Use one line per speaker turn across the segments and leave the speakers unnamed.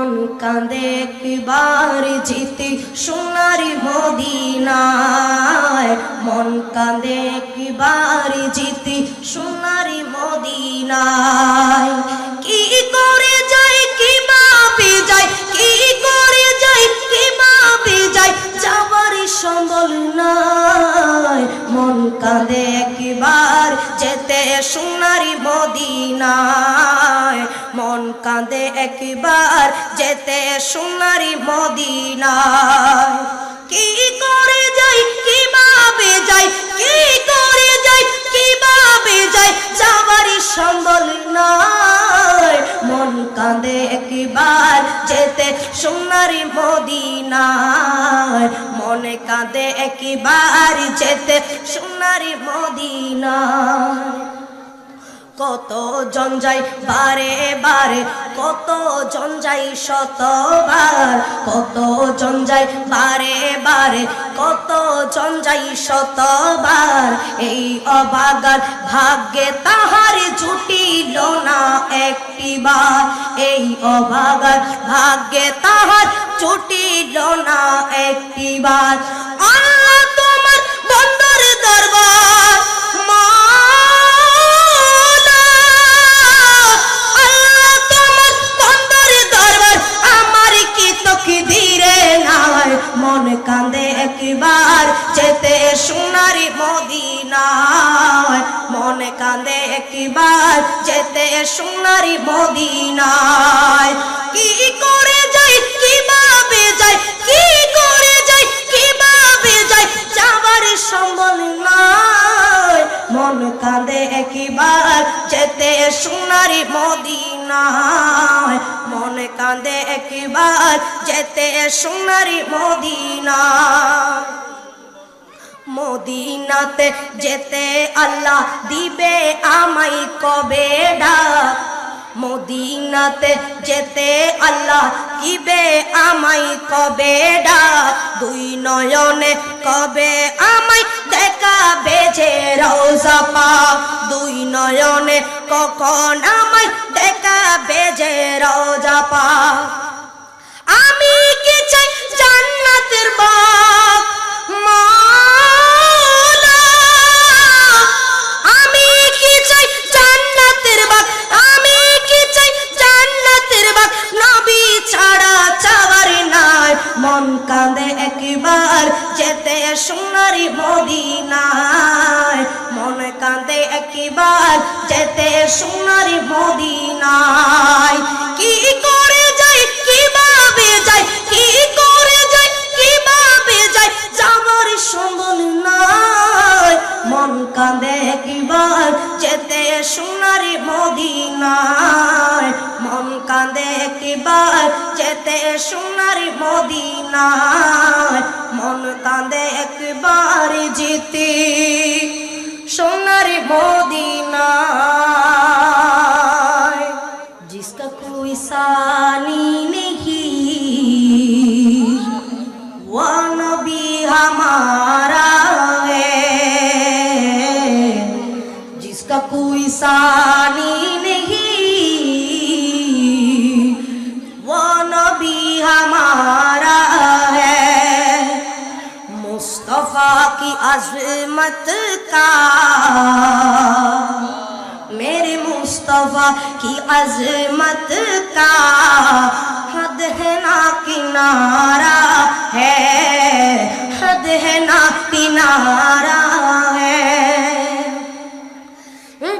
মন কাঁদে একবার যেতে সোনারি মদিনায়, মন কাঁদে একবার যেতে সোনারি মদিনায়। কি করে যাই কিভাবে যাই, কি করে যাই কিভাবে যাই, যাবার সম্বল নাই। মন কাঁদে একবার যেতে সোনারি মদিনায়, মন কাঁদে একবার যেতে সোনারি মদিনায়। কি করে যাই কিভাবে যাই, কি করে যাই কিভাবে যাই, যাবার সম্বল নাই। মন কাঁদে একবার যেতে সোনারি মদিনায়, মনে কাঁদে একবার যেতে সোনারি মদিনায়। কত জন যাই বারে বারে, কত জন যাই শতবার, কত জন যাই বারে বারে, কত জন যাই শতবার। এই অভাগার ভাগ্যে তাহার জুটিল না একটিবার, এই অভাগার ভাগ্যে তাহার জুটিল না একটিবার। আল্লাহ তোমার বন্দর দরবার, মন কাঁদে একবার যেতে সোনারি মদিনায়, মন কাঁদে একবার যেতে সোনারি মদিনায়। কি করে যাই কিভাবে যাই, কি করে যাই কিভাবে যাই, যাবার সম্বল নাই। মন কাঁদে একবার যেতে সোনারি মদিনায়, মন কাঁদে একবার যেতে সোনারি মদিনায়। মদিনাতে যেতে আল্লাহ দিবে আমায় কবে ডাক, মদিনাতে যেতে আল্লাহ দিবে আমায় কবে ডাক। দুই নয়নে কবে আমায় দেখাবে যে রওজা পাক, দুই নয়নে কখন আমায় দেখাবে যে রওজা পাক। আমি কি চাই জান্নাতের বাগ মাওলা, আমি কি চাই জান্নাতের বাগ, আমি কি চাই জান্নাতের বাগ, নবী ছাড়া চাওয়ার নাই। মন কাঁদে একবার যেতে সোনারি মদিনায়, মন কাঁদে একবার যেতে সোনারি মদিনায়। কি করে যাই কিভাবে যাই, কি করে যাই কিভাবে যাই, যাবার সম্বল নাই। মন কাঁদে একবার যেতে সোনারি মদিনায়, মন কাঁদে একবার যেতে সোনারি মদিনায়, মন কাঁদে একবার যেতে সোনারি মদিনায়। जिसका कोई सानी नहीं वो नबी हमारा है, जिसका कोई सानी नहीं वो नबी हमारा है। मुस्तफा की अज़मत का, मेरे मुस्तफा की अज़मत का हद है ना किनारा है, हद है ना किनारा है।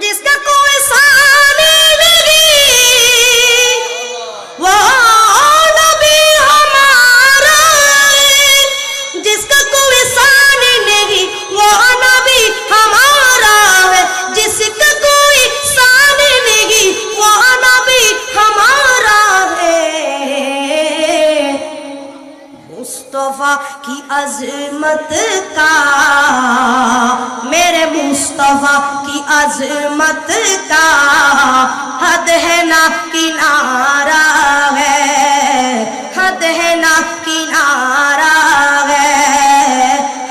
जिसका कोई सानी नहीं वो नबी हमारा है, जिसका कोई सानी नहीं वो नबी हमारा है, जिसका कोई सानी नहीं वो नबी हमारा है। मुस्तफा की अज़मत का, मेरे मुस्तफा की अज़मत का हद है ना किनारा है, हद है ना किनारा है,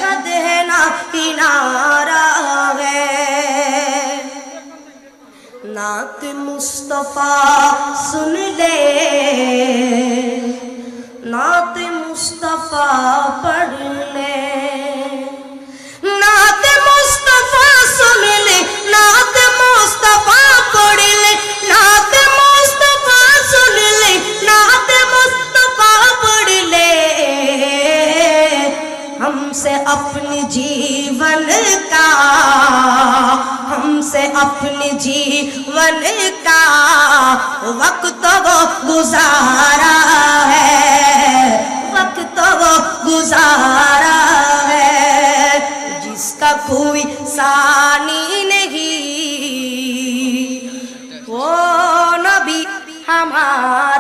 हद है ना किनारा है। नात मुस्तफा सुन ले वक्त वो गुजारा है, वक्त वो गुजारा है, जिसका कोई सानी नहीं वो नबी हमारा